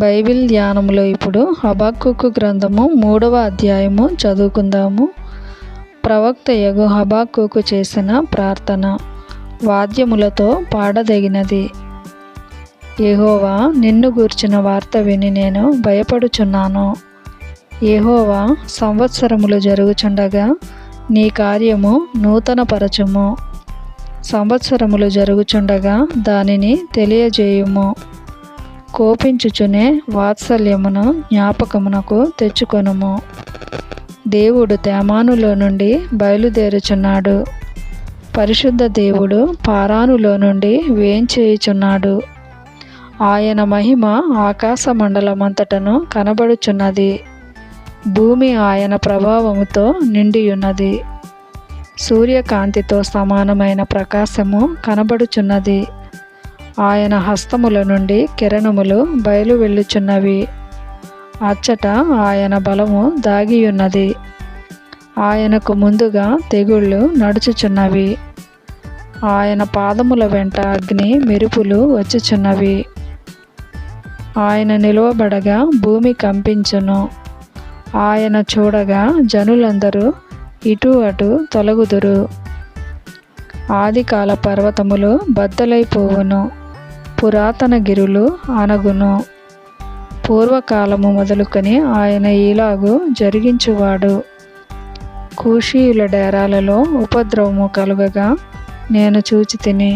Bible ధ్యానంలో ఇప్పుడు హబక్కూకు గ్రంథము 3వ అధ్యాయము చదువుకుందాము. ప్రవక్త యగు హబక్కూకు చేసిన ప్రార్థన వాద్యములతో పాడదగినది. యెహోవా, నిన్ను గూర్చిన వార్త విని నేను భయపడుచున్నాను. యెహోవా, సంవత్సరములు జరుగుచుండగా నీ కార్యము నూతనపరచుము. సంవత్సరములు జరుగుచుండగా దానిని తెలియజేయుము. కోపించుచునే వాత్సల్యమును జ్ఞాపకమునకు తెచ్చుకొనుము. దేవుడు తేమానులో నుండి బయలుదేరుచున్నాడు. పరిశుద్ధ దేవుడు పారానులో నుండి వేంచేయుచున్నాడు. ఆయన మహిమ ఆకాశ మండలమంతటను కనబడుచున్నది. భూమి ఆయన ప్రభావముతో నిండియున్నది. సూర్యకాంతితో సమానమైన ప్రకాశము కనబడుచున్నది. ఆయన హస్తముల నుండి కిరణములు బయలు వెళ్ళుచున్నవి. అచ్చట ఆయన బలము దాగియున్నది. ఆయనకు ముందుగా తెగుళ్ళు నడుచుచున్నవి. ఆయన పాదముల వెంట అగ్ని మెరుపులు వచ్చుచున్నవి. ఆయన నిలువబడగా భూమి కంపించును. ఆయన చూడగా జనులందరూ ఇటు అటు తొలగుదురు. ఆదికాల పర్వతములు బద్దలైపోవును. పురాతన గిరులు అనగును. పూర్వకాలము మొదలుకొని ఆయన ఇలాగు జరిగించువాడు. కూషీయుల డేరాలలో ఉపద్రవము కలుగగా నేను చూచితిని.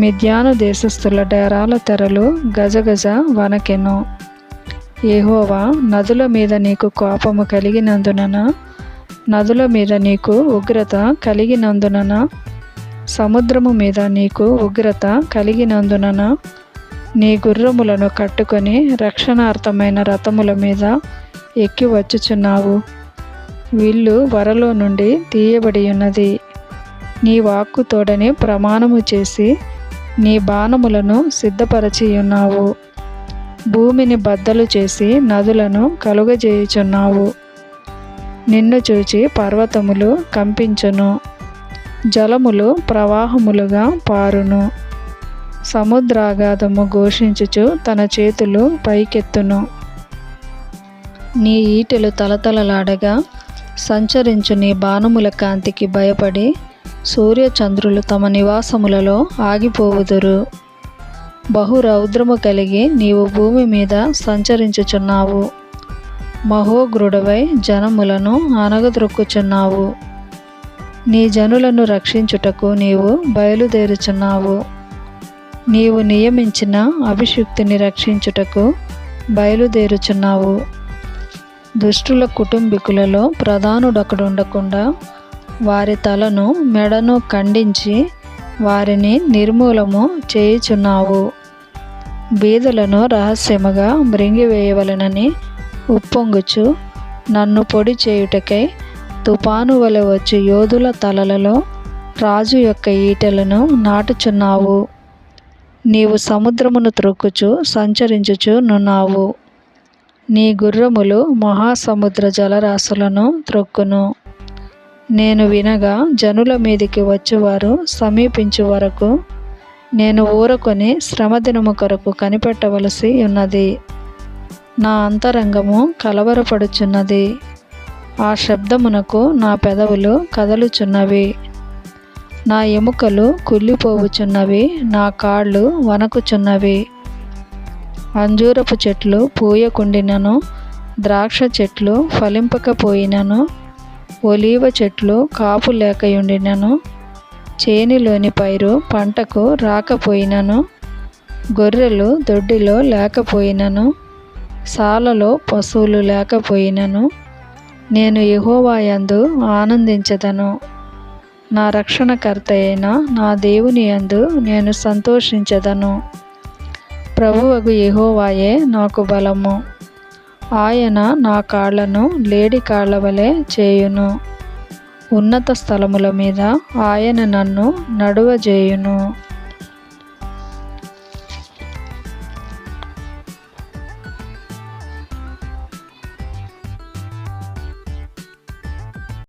మిద్యాను దేశస్థుల డేరాల తెరలు గజగజ వణకెను. యెహోవా, నదుల మీద నీకు కోపము కలిగినందున, నదుల మీద నీకు ఉగ్రత కలిగినందున, సముద్రము మీద నీకు ఉగ్రత కలిగినందున నీ గుర్రములను కట్టుకొని రక్షణార్థమైన రథముల మీద ఎక్కి వచ్చుచున్నావు. విల్లు వరలో నుండి తీయబడి ఉన్నది. నీ వాక్కు తోడని ప్రమాణము చేసి నీ బాణములను సిద్ధపరచి ఉన్నావు. భూమిని బద్దలు చేసి నదులను కలుగజేయుచున్నావు. నిన్ను చూచి పర్వతములు కంపించును. జలములు ప్రవాహములుగా పారును. సముద్రాగాధము ఘోషించుచు తన చేతులు పైకెత్తును. నీ ఈటెలు తలతలలాడగా సంచరించు నీ బాణముల కాంతికి భయపడి సూర్యచంద్రులు తమ నివాసములలో ఆగిపోవుదురు. బహురౌద్రము కలిగి నీవు భూమి మీద సంచరించుచున్నావు. మహోగ్రుడవై జనములను అనగద్రొక్కుచున్నావు. నీ జనులను రక్షించుటకు నీవు బయలుదేరుచున్నావు. నీవు నియమించిన అభిషిక్తుని రక్షించుటకు బయలుదేరుచున్నావు. దుష్టుల కుటుంబీకులలో ప్రధానుడొకడుండకుండా వారి తలను మెడను ఖండించి వారిని నిర్మూలము చేయుచున్నావు. బీదలను రహస్యముగా మృంగివేయవలెనని ఉప్పొంగుచు నన్ను పొడి చేయుటకై తుపాను వలె వచ్చి యోధుల తలలలో రాజు యొక్క ఈటెలను నాటుచున్నావు. నీవు సముద్రమును త్రొక్కుచు సంచరించుచు నున్నావు. నీ గుర్రములు మహాసముద్ర జలరాశులను త్రొక్కును. నేను వినగా జనుల మీదికి వచ్చువారు సమీపించు వరకు నేను ఊరకొని శ్రమదినము కొరకు కనిపెట్టవలసి ఉన్నది. నా అంతరంగము కలవరపడుచున్నది. ఆ శబ్దమునకు నా పెదవులు కదలుచున్నవి. నా ఎముకలు కుళ్ళిపోవుచున్నవి. నా కాళ్ళు వణకుచున్నవి. అంజూరపు చెట్లు పూయకుండినను, ద్రాక్ష చెట్లు ఫలింపకపోయినను, ఒలీవ చెట్లు కాపు లేకయుండినను, చేనిలోని పైరు పంటకు రాకపోయినను, గొర్రెలు దొడ్డిలో లేకపోయినను, సాలలో పశువులు లేకపోయినను, నేను యెహోవా యందు ఆనందించెదను. నా రక్షణకర్త అయిన నా దేవుని యందు నేను సంతోషించెదను. ప్రభువగు యెహోవాయే నాకు బలము. ఆయన నా కాళ్లను లేడి కాళ్ల వలె చేయును. ఉన్నత స్థలముల మీద ఆయన నన్ను నడువజేయును.